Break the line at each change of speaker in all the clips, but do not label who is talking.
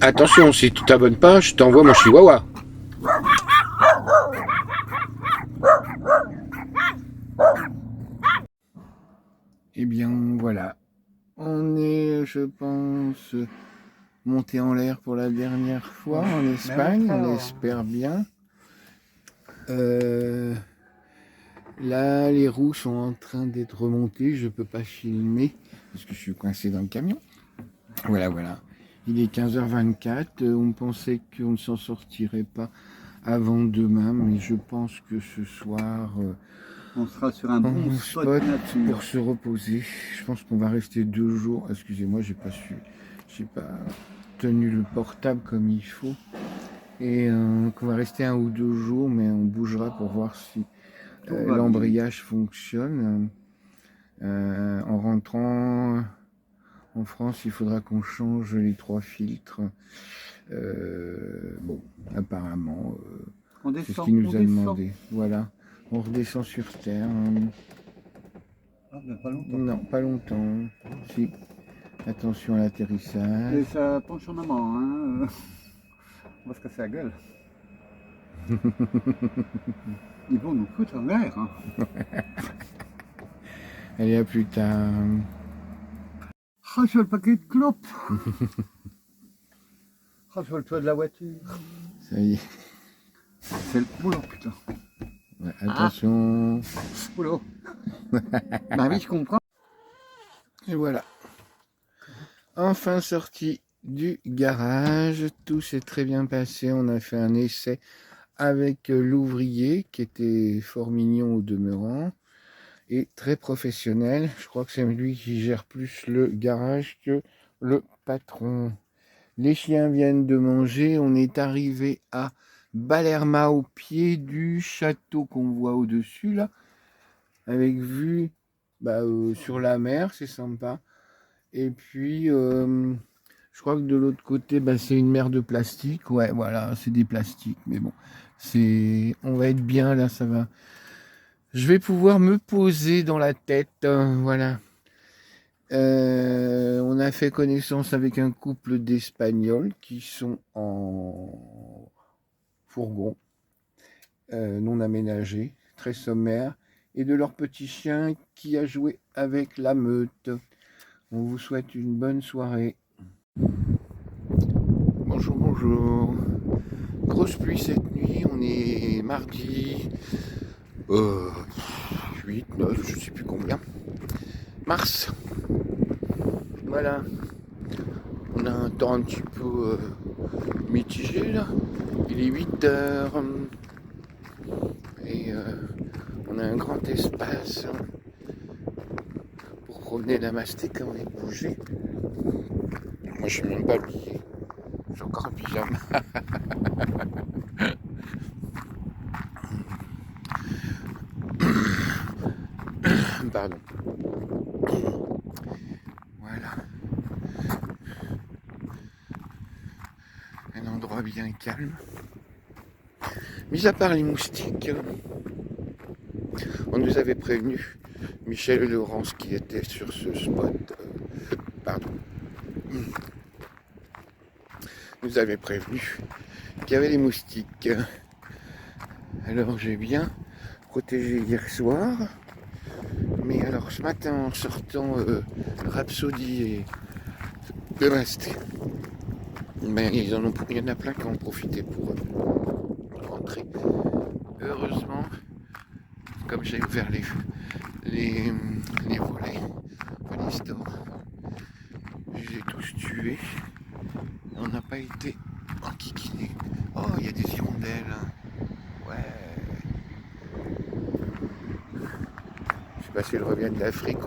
Attention, si tu t'abonnes pas, je t'envoie mon chihuahua. Eh bien, voilà. On est, je pense, monté en l'air pour la dernière fois en Espagne. On l'espère bien. Là, les roues sont en train d'être remontées. Je peux pas filmer parce que je suis coincé dans le camion. Voilà, voilà. Il est 15h24. On pensait qu'on ne s'en sortirait pas avant demain, mais je pense que ce soir,
on sera sur un bon spot
pour se reposer. Je pense qu'on va rester 2 jours. Excusez-moi, j'ai pas tenu le portable comme il faut. Et qu'on va rester 1 ou 2 jours, mais on bougera pour voir si l'embrayage fonctionne. En rentrant en France, il faudra qu'on change les 3 filtres. Bon, apparemment, c'est ce qu'il nous a demandé. Voilà, on redescend sur Terre.
Ah, ben pas longtemps.
Non, pas longtemps. Si. Attention à l'atterrissage.
Et ça penche en amont, hein. On va se casser la gueule. Ils vont nous foutre en l'air, hein.
Allez, à plus tard.
Oh, je vois le paquet de clopes. Oh, je vois le toit de la voiture.
Ça y est.
C'est le boulot, putain.
Ouais, attention.
Boulot. Bah oui, je comprends.
Et voilà. Enfin sorti du garage. Tout s'est très bien passé. On a fait un essai avec l'ouvrier qui était fort mignon au demeurant et très professionnel. Je crois que c'est lui qui gère plus le garage que le patron. Les chiens viennent de manger. On est arrivé à Balerma, au pied du château qu'on voit au-dessus là, avec vue sur la mer, c'est sympa. Et puis je crois que de l'autre côté, c'est une mer de plastique. Ouais, voilà, c'est des plastiques, mais bon, on va être bien là, ça va. Je vais pouvoir me poser dans la tête, voilà. On a fait connaissance avec un couple d'Espagnols qui sont en fourgon, non aménagé, très sommaire, et de leur petit chien qui a joué avec la meute. On vous souhaite une bonne soirée. Bonjour, bonjour. Grosse pluie cette nuit, on est mardi 8, 9, je sais plus combien. Mars. Voilà. On a un temps un petit peu mitigé là. Il est 8h. Et on a un grand espace pour promener la mastéca, on est bougé. Moi je suis même pas habillé. J'ai encore un pyjama. Pardon. Voilà. Un endroit bien calme. Mis à part les moustiques, on nous avait prévenu, Michel et Laurence qui étaient sur ce spot, nous avait prévenu qu'il y avait des moustiques. Alors j'ai bien protégé hier soir, mais alors ce matin en sortant Rhapsody et de Masté, il y en a plein qui ont profité pour rentrer. Heureusement, comme j'ai ouvert les volets, enfin les stores, je les ai tous tués. On n'a pas été enquiquinés. Oh, il y a des hirondelles. Ouais. Je sais pas si elles reviennent d'Afrique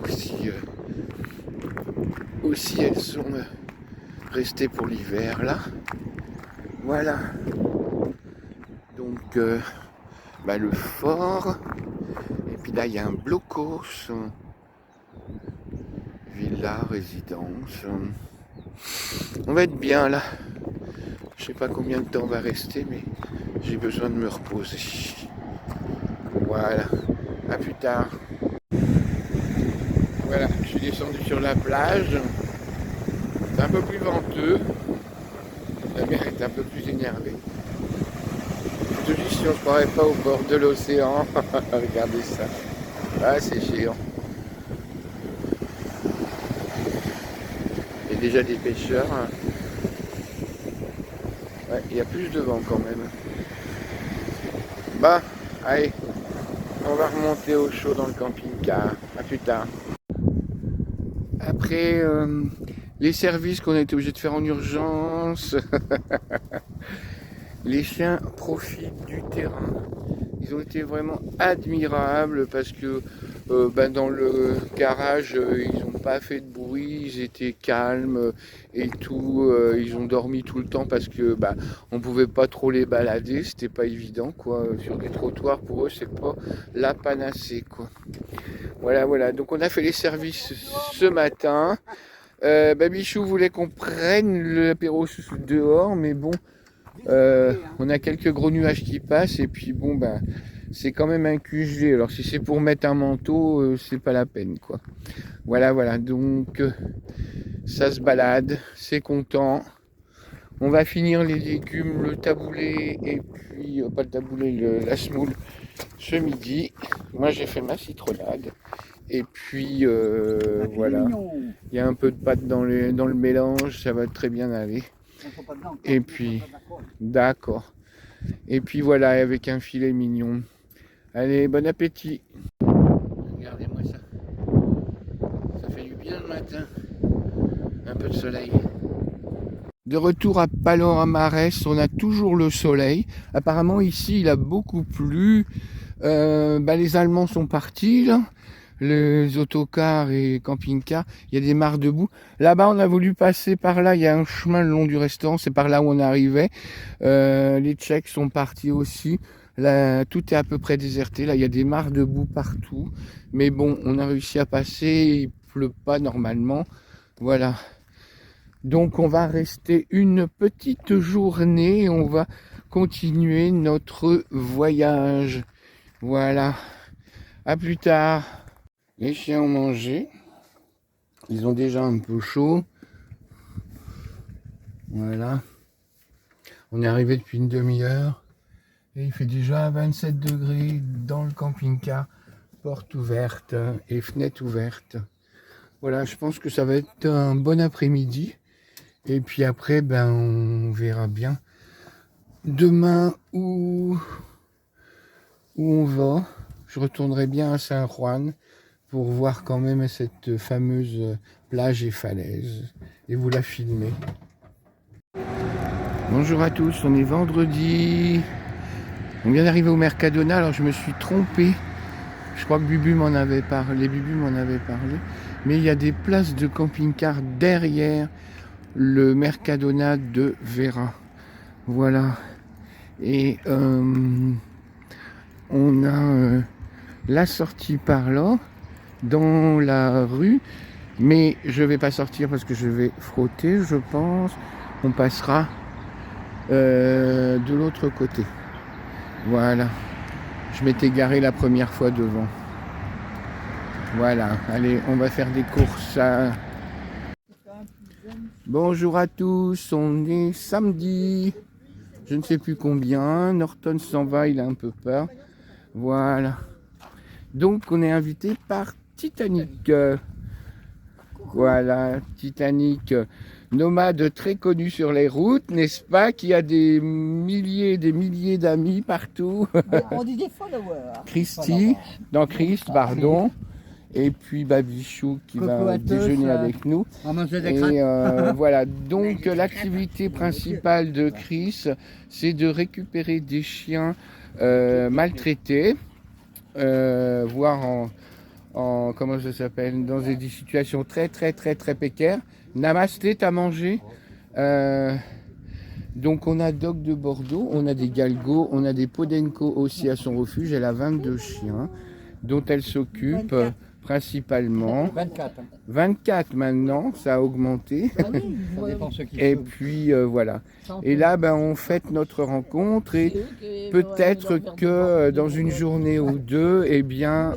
ou si elles sont restées pour l'hiver là. Voilà. Donc le fort. Et puis là il y a un blocos. Villa, résidence. On va être bien là. Je sais pas combien de temps on va rester, mais j'ai besoin de me reposer. Voilà. À plus tard. Voilà, je suis descendu sur la plage. C'est un peu plus venteux. un peu plus énervé. Je te dis, si on se croirait pas au bord de l'océan, regardez ça. Ah, c'est géant. Il y a déjà des pêcheurs. Ouais, il y a plus de vent quand même. Bah, allez, on va remonter au chaud dans le camping-car. À plus tard. Après les services qu'on a été obligé de faire en urgence, les chiens profitent du terrain. Ils ont été vraiment admirables parce que dans le garage, ils n'ont pas fait de bruit, ils étaient calmes et tout. Ils ont dormi tout le temps parce que on pouvait pas trop les balader, c'était pas évident quoi. Sur des trottoirs pour eux, c'est pas la panacée quoi. Voilà. Donc on a fait les services ce matin. Babichou voulait qu'on prenne l'apéro dehors, mais bon. On a quelques gros nuages qui passent et puis c'est quand même un QG. Alors si c'est pour mettre un manteau, c'est pas la peine quoi. Voilà. Donc ça se balade, c'est content. On va finir les légumes, le taboulé et puis pas le taboulé, la semoule ce midi. Moi j'ai fait ma citronnade et puis voilà. Il y a un peu de pâte dans le mélange, ça va très bien aller. Et puis, d'accord. Et puis voilà, avec un filet mignon. Allez, bon appétit. Regardez-moi ça. Ça fait du bien le matin. Un peu de soleil. De retour à Palomares, on a toujours le soleil. Apparemment ici, il a beaucoup plu. Les Allemands sont partis là. Les autocars et camping-cars, il y a des mares debout. Là-bas, on a voulu passer par là, il y a un chemin le long du restaurant, c'est par là où on arrivait. Les Tchèques sont partis aussi. Là, tout est à peu près déserté. Là, il y a des mares debout partout. Mais bon, on a réussi à passer, il pleut pas normalement. Voilà. Donc, on va rester une petite journée et on va continuer notre voyage. Voilà. À plus tard. Les chiens ont mangé, ils ont déjà un peu chaud. Voilà. On est arrivé depuis une demi-heure et il fait déjà 27 degrés dans le camping-car, porte ouverte et fenêtre ouverte. Voilà, je pense que ça va être un bon après-midi. Et puis après, on verra bien demain où on va. Je retournerai bien à Saint-Juan pour voir quand même cette fameuse plage et falaise et vous la filmer. Bonjour à tous, on est vendredi. On vient d'arriver au Mercadona, alors je me suis trompé. Je crois que Bubu m'en avait parlé, mais il y a des places de camping-car derrière le Mercadona de Vera. Voilà. Et on a la sortie par là. Dans la rue, mais je vais pas sortir parce que je vais frotter, je pense. On passera de l'autre côté. Voilà. Je m'étais garé la première fois devant. Voilà. Allez, on va faire des courses. Bonjour à tous. On est samedi. Je ne sais plus combien. Norton s'en va, il a un peu peur. Voilà. Donc, on est invité par Titanic. Voilà, Titanic, nomade très connu sur les routes, n'est-ce pas, qui a des milliers d'amis partout.
On dit des followers.
Christy, dans Christ, pardon. Et puis Babichou qui va déjeuner avec nous. Et voilà, donc l'activité principale de Chris, c'est de récupérer des chiens maltraités, voire comment ça s'appelle, dans des situations très précaires. Namasté, t'as mangé. Donc on a Doc de Bordeaux, on a des Galgos, on a des Podenco aussi à son refuge. Elle a 22 chiens dont elle s'occupe principalement. 24 maintenant, ça a augmenté. Et puis voilà. Et là, on fête notre rencontre et peut-être que dans une journée ou deux,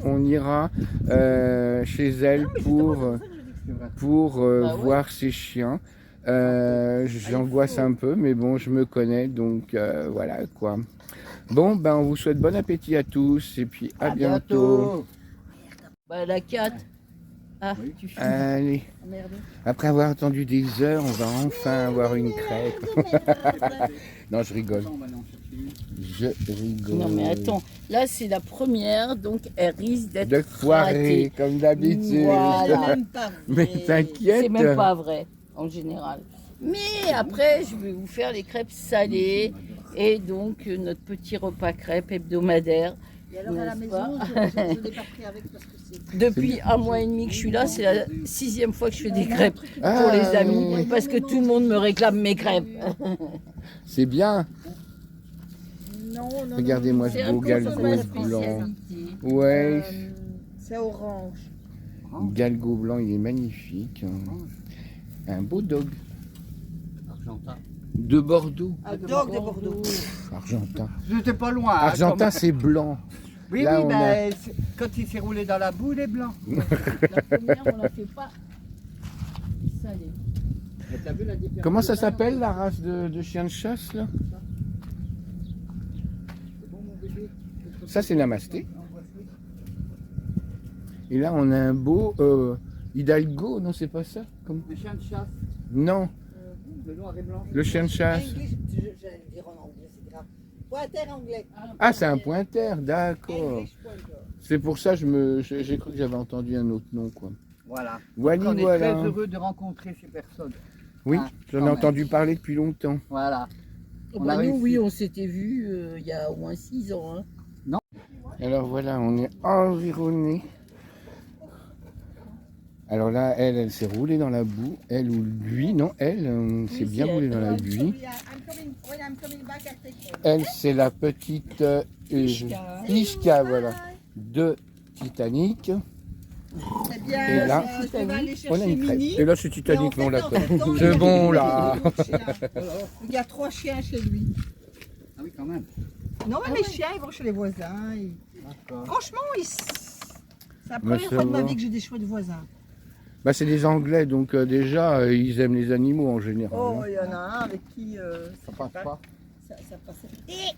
on ira chez elle pour voir ses chiens. J'angoisse un peu, mais bon, je me connais, donc voilà quoi. Bon, ben on vous souhaite bon appétit à tous et puis à bientôt.
Bah, la 4. Ah,
Oui.
tu fais.
Allez,
Merde.
après avoir attendu des heures, on va enfin avoir une crêpe. Non, je rigole.
On va aller en chercher une.
Je rigole.
Non mais attends, là c'est la première, donc elle risque d'être
De foirer,
ratée.
comme d'habitude.
Voilà.
Mais t'inquiète.
C'est même pas vrai, en général. Mais après, je vais vous faire les crêpes salées et donc notre petit repas crêpes hebdomadaire.
Et alors à la
N'est-ce
maison,
pas
je ne l'ai pas pris avec parce que c'est...
Depuis un mois et demi que je suis là, c'est la 6e fois que je fais des crêpes
Ah,
pour les amis, parce que tout le monde me réclame mes crêpes.
C'est bien.
Non, non,
Regardez-moi
C'est
ce
un
beau
peu
galgo
ma
blanc.
spécialité.
Ouais,
c'est orange.
galgo blanc, il est magnifique. Un beau dog.
Argentin.
De Bordeaux.
Un dog de Bordeaux.
Argentin.
J'étais pas loin. hein,
Argentin,
quand
c'est blanc.
même. Oui,
là,
oui,
on
ben, quand il s'est roulé dans la boue, il est blanc.
La première, on la fait pas salée.
T'as vu la différence?
Comment ça s'appelle la race de chien de chasse là? Ça c'est Namasté. Et là on a un beau Hidalgo, non c'est pas ça?
Le chien de chasse,
Non,
le noir et blanc.
le chien de chasse.
English, j'allais dire en anglais, c'est grave. Pointer anglais.
Ah c'est un pointer, d'accord.
English pointer.
C'est pour ça j'ai cru que j'avais entendu un autre nom quoi.
Voilà.
Voilà,
On est
voilà.
très heureux de rencontrer ces personnes.
Oui,
Ah,
j'en
quand
ai
même.
entendu parler depuis longtemps.
Voilà. On
Bah
a
nous,
réussi.
oui, on s'était vus il y a au moins 6 ans. Hein.
Alors voilà, on est environné. Alors là, elle s'est roulée dans la boue. Elle ou lui, non, elle s'est bien
c'est
roulée
elle.
dans la buée.
When I'm coming back, I take one.
Elle, c'est la petite Ishka, voilà, de Titanic.
C'est bien.
Et là,
je vais aller
On a
chercher
une crêpe.
Mini.
Et là, c'est Titanic, mais on
Et en fait,
l'appelle.
en fait,
C'est bon, là.
Il y a 3 chiens chez lui.
Ah oui, quand même.
Non, mais les chiens, ils vont chez les voisins.
D'accord.
Franchement, c'est la
Mais
première
ça
fois de ma
va.
vie que j'ai des chouettes voisins.
Bah, c'est des Anglais, donc déjà, ils aiment les animaux en général.
Oh,
hein.
il y en a un avec qui
Ça passe pas.
ça passait. Et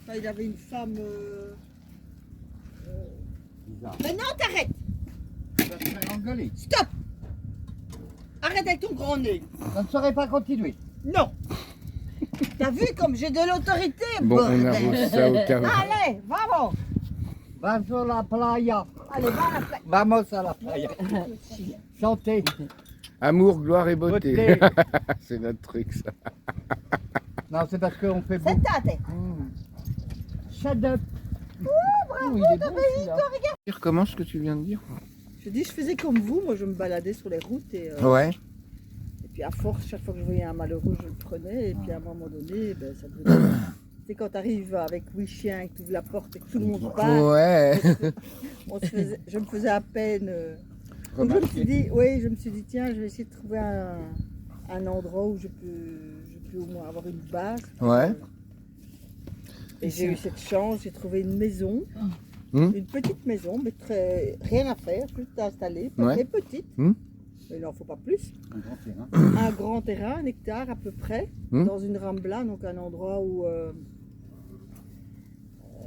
enfin, il avait une femme.
Bizarre.
Mais non, t'arrêtes!
Ça se fait engueuler.
Stop! Arrête avec ton grand nez!
Ça ne saurait pas continuer.
Non! T'as vu comme j'ai de l'autorité?
Bon, on
bordel.
arrose ça au cas où.
Allez, vamos!
Vamos a la playa.
Allez, va à la plage.
Vamos a la playa. Santé.
Amour, gloire et beauté.
Beauté.
C'est notre truc, ça.
Non, c'est parce qu'on fait beau.
Sentate!
Shut up.
Oh, il est bon celui-là.
Recommence ce que tu viens de dire.
Je dis, je faisais comme vous, moi je me baladais sur les routes
Ouais.
et puis à force, chaque fois que je voyais un malheureux, je le prenais et puis à un moment donné, ben, ça devenait... Tu sais, quand tu arrives avec 8 chiens, que tu ouvres la porte et que tout le monde part,
Ouais.
je me faisais à peine... Donc je me suis dit, oui, je me suis dit, tiens, je vais essayer de trouver un endroit où je peux au moins avoir une base.
Ouais.
Et j'ai eu cette chance, j'ai trouvé une maison,
Hum.
une petite maison, mais rien à faire, juste à installer, pas
Ouais.
très petite,
Hum.
mais il n'en faut pas plus.
Un grand terrain.
Un grand terrain, 1 hectare à peu près,
Hum.
dans une rambla, donc un endroit où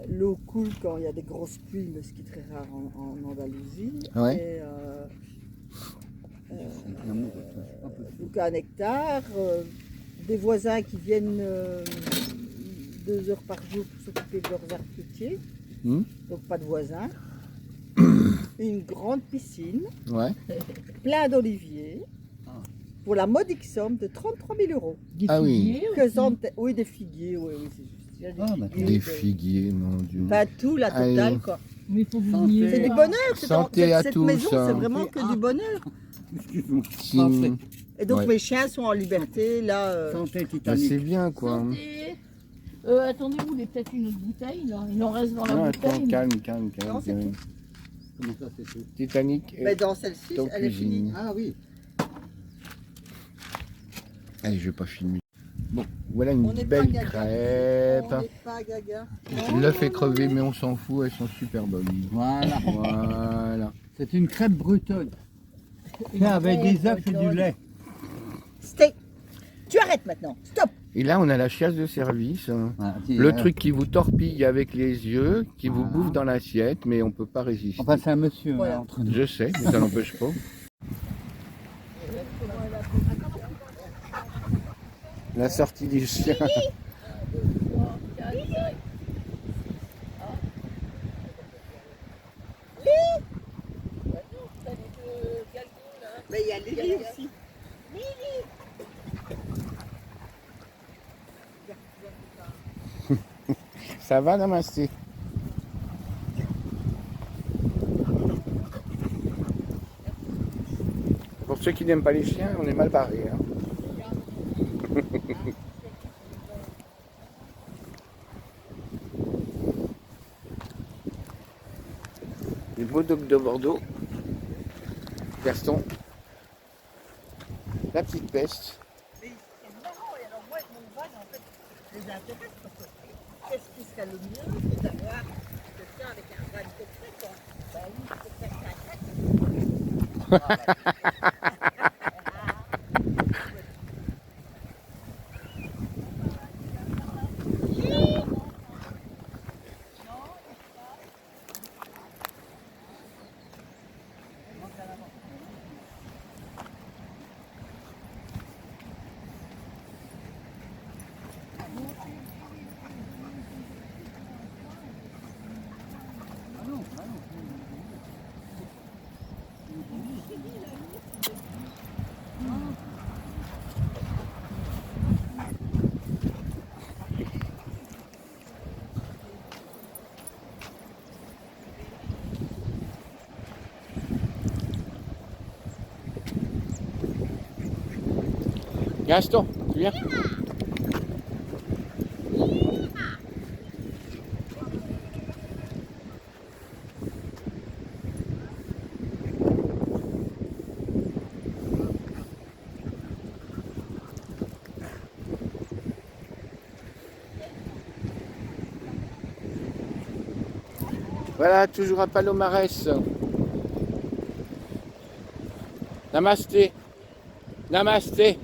l'eau coule quand il y a des grosses pluies, mais ce qui est très rare en Andalousie.
Ouais.
Et, donc 1 hectare, des voisins qui viennent 2 heures par jour pour s'occuper de leurs arbres fruitiers,
Hum.
donc pas de voisins. Une grande piscine,
Ouais.
plein d'oliviers, pour la modique somme de 33 000 euros.
Ah oui.
figuiers
Que
aussi.
oui, des figuiers, oui, c'est juste. Il y a
Ah, bah,
Des figuiers, mon Dieu.
Pas tout, la totale,
Allez.
quoi.
Mais il faut vous
Santé.
venir.
C'est du bonheur,
Santé à
cette
tous,
maison,
hein.
c'est vraiment que du bonheur.
Excuse-moi.
Sim-
Et donc
Ouais.
mes chiens sont en liberté, là.
Santé
Bah,
Titanic.
c'est bien, quoi.
Santé. Attendez, vous voulez peut-être une autre bouteille là? Il en reste dans la
Non, attends,
bouteille.
calme.
Non, c'est tout.
Comment ça, c'est tout?
Titanic.
Mais dans celle-ci,
Ton
elle est
cuisine.
finie.
Ah oui.
Allez, je vais pas filmer. Bon, voilà une
On n'est pas
belle
gaga.
crêpe.
On n'est pas gaga.
L'œuf est crevé, mais on s'en fout, elles sont super bonnes.
Voilà.
Voilà.
C'est une crêpe bretonne.
Une
Avec
crêpe
des œufs et du
bretonne.
lait.
Tu arrêtes maintenant. Stop.
Et là, on a la chiasse de service.
Voilà,
Le truc qui vous torpille avec les yeux, qui vous
Voilà.
bouffe dans l'assiette, mais on peut pas résister.
Enfin, c'est un monsieur
Voilà.
hein, entre nous.
Je sais, mais ça n'empêche pas. La sortie du chien.
Mais il y a Lily aussi.
Ça va, Namasté? Pour ceux qui n'aiment pas les chiens, on est mal barré. Hein. Les beaux dogs de Bordeaux. Gaston. La petite peste.
Mais c'est marrant. Et alors, moi, mon van, en fait, je les intéresse parce que qu'est-ce qui serait le mieux, c'est d'avoir quelqu'un avec un van secret, quoi. Ben oui, c'est faire ça.
Gaston, tu viens? Voilà, toujours à Palomares. Namasté. Namasté.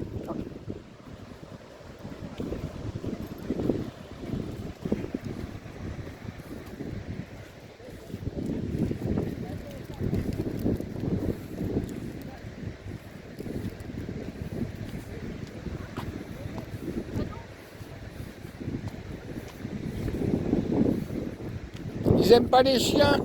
Ils aiment pas les chiens.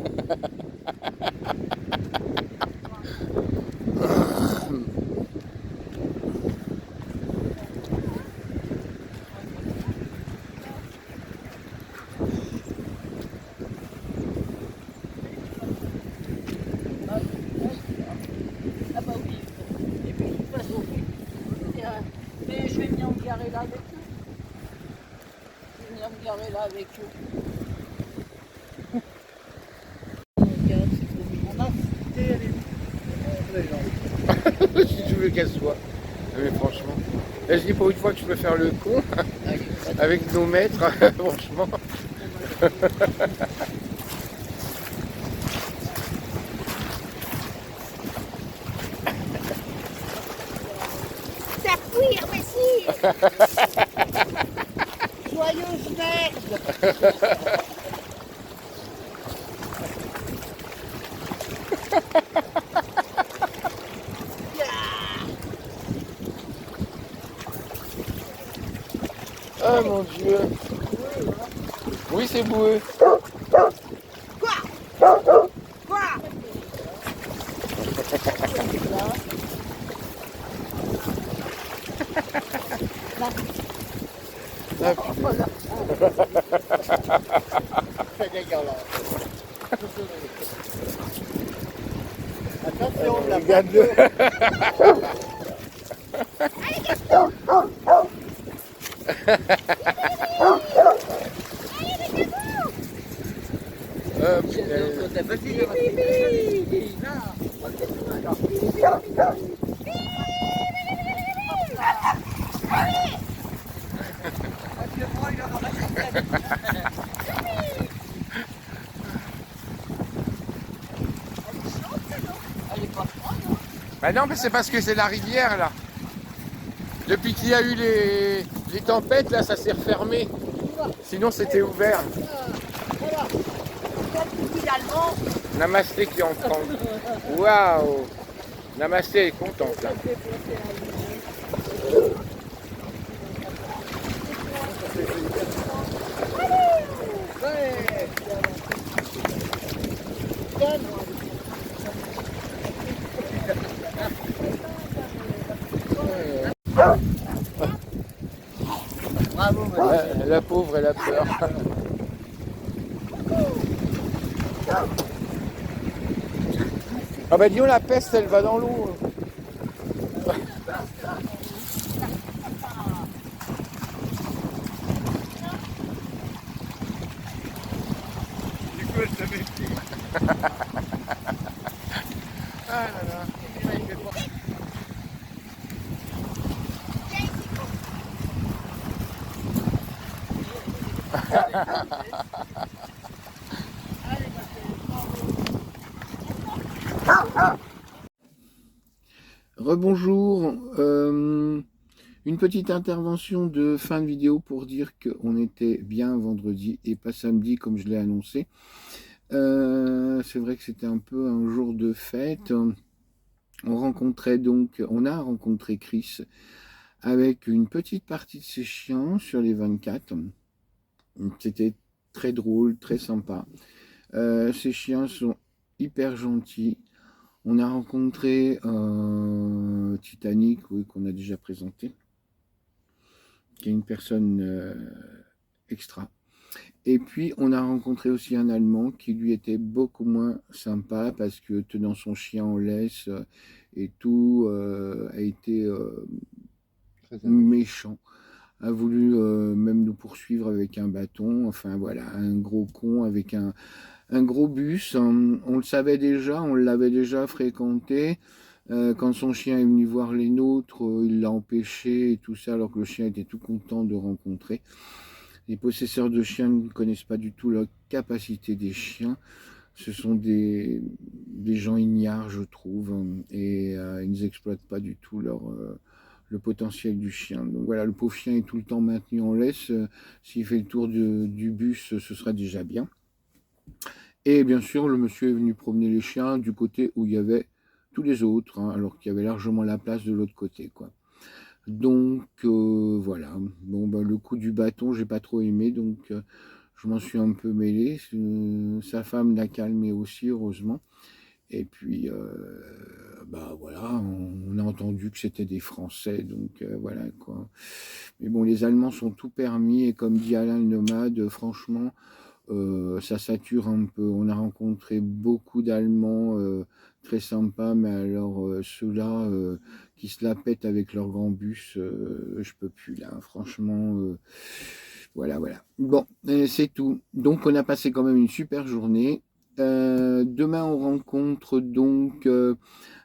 Ah bah oui. Et puis de toute façon, mais je vais venir me garer là avec eux. Je vais venir me garer là avec eux. Regarde, c'est trop mignon.
On a cité les
Si tu veux qu'elle soit. Mais franchement. Là, je dis pour une fois que je peux faire le con
Allez,
avec nos maîtres, franchement.
Ça cuire, mais si. Joyeuse merde.
Oh mon Dieu. Oui, c'est boueux.
Quoi?
Ah, putain.
C'est dégueulasse. Attention, la
Regarde-le. Oh, putain.
Elle est pas froide, hein.
Bah non, mais c'est parce que c'est la rivière là. Depuis qu'il y a eu les tempêtes, là, ça s'est refermé. Sinon, c'était ouvert.
Voilà. Finalement,
Namasté qui en prend. Waouh! Namasté, elle est contente, là.
Bravo,
La pauvre, elle a peur. Ah bah disons, la peste, elle va dans l'eau.
Du coup, elle se méfie.
Ah là là. Rebonjour, une petite intervention de fin de vidéo pour dire qu'on était bien vendredi et pas samedi comme je l'ai annoncé. C'est vrai que c'était un peu un jour de fête. On a rencontré Chris avec une petite partie de ses chiens sur les 24. C'était très drôle, très sympa. Ces chiens sont hyper gentils. On a rencontré Titanic, oui, qu'on a déjà présenté, qui est une personne extra. Et puis, on a rencontré aussi un Allemand qui, lui, était beaucoup moins sympa parce que tenant son chien en laisse et tout, a été méchant. A voulu même nous poursuivre avec un bâton. Enfin, voilà, un gros con avec un gros bus. On le savait déjà, on l'avait déjà fréquenté. Quand son chien est venu voir les nôtres, il l'a empêché et tout ça, alors que le chien était tout content de rencontrer. Les possesseurs de chiens ne connaissent pas du tout la capacité des chiens. Ce sont des gens ignares, je trouve, et ils n'exploitent pas du tout le potentiel du chien. Donc voilà, le pauvre chien est tout le temps maintenu en laisse. S'il fait le tour du bus, ce sera déjà bien. Et bien sûr, le monsieur est venu promener les chiens du côté où il y avait tous les autres, hein, alors qu'il y avait largement la place de l'autre côté, quoi. Donc voilà. Bon, ben, le coup du bâton, j'ai pas trop aimé, donc je m'en suis un peu mêlé. Sa femme l'a calmé aussi, heureusement. Et puis, bah voilà, on a entendu que c'était des Français, donc voilà quoi. Mais bon, les Allemands sont tout permis, et comme dit Alain le Nomade, franchement, ça sature un peu. On a rencontré beaucoup d'Allemands très sympas, mais alors ceux-là qui se la pètent avec leur grand bus, je peux plus là, franchement. Voilà. Bon, c'est tout. Donc on a passé quand même une super journée. Demain on rencontre donc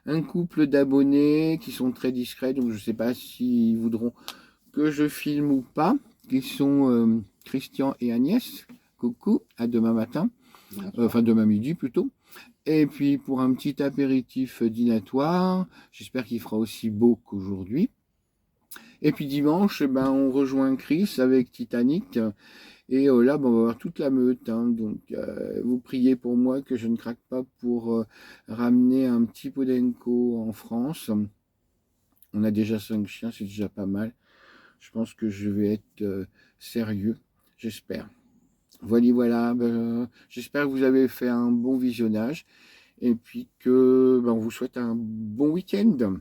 un couple d'abonnés qui sont très discrets, donc je ne sais pas s'ils voudront que je filme ou pas, qui sont Christian et Agnès. Coucou, à demain matin, enfin demain midi plutôt. Et puis pour un petit apéritif dînatoire, j'espère qu'il fera aussi beau qu'aujourd'hui. Et puis dimanche, ben, on rejoint Chris avec Titanic. Et là, ben, on va voir toute la meute. Hein. Donc vous priez pour moi que je ne craque pas pour ramener un petit Podenco en France. On a déjà 5 chiens, c'est déjà pas mal. Je pense que je vais être sérieux, j'espère. Voilà, ben, j'espère que vous avez fait un bon visionnage et puis que ben, on vous souhaite un bon week-end.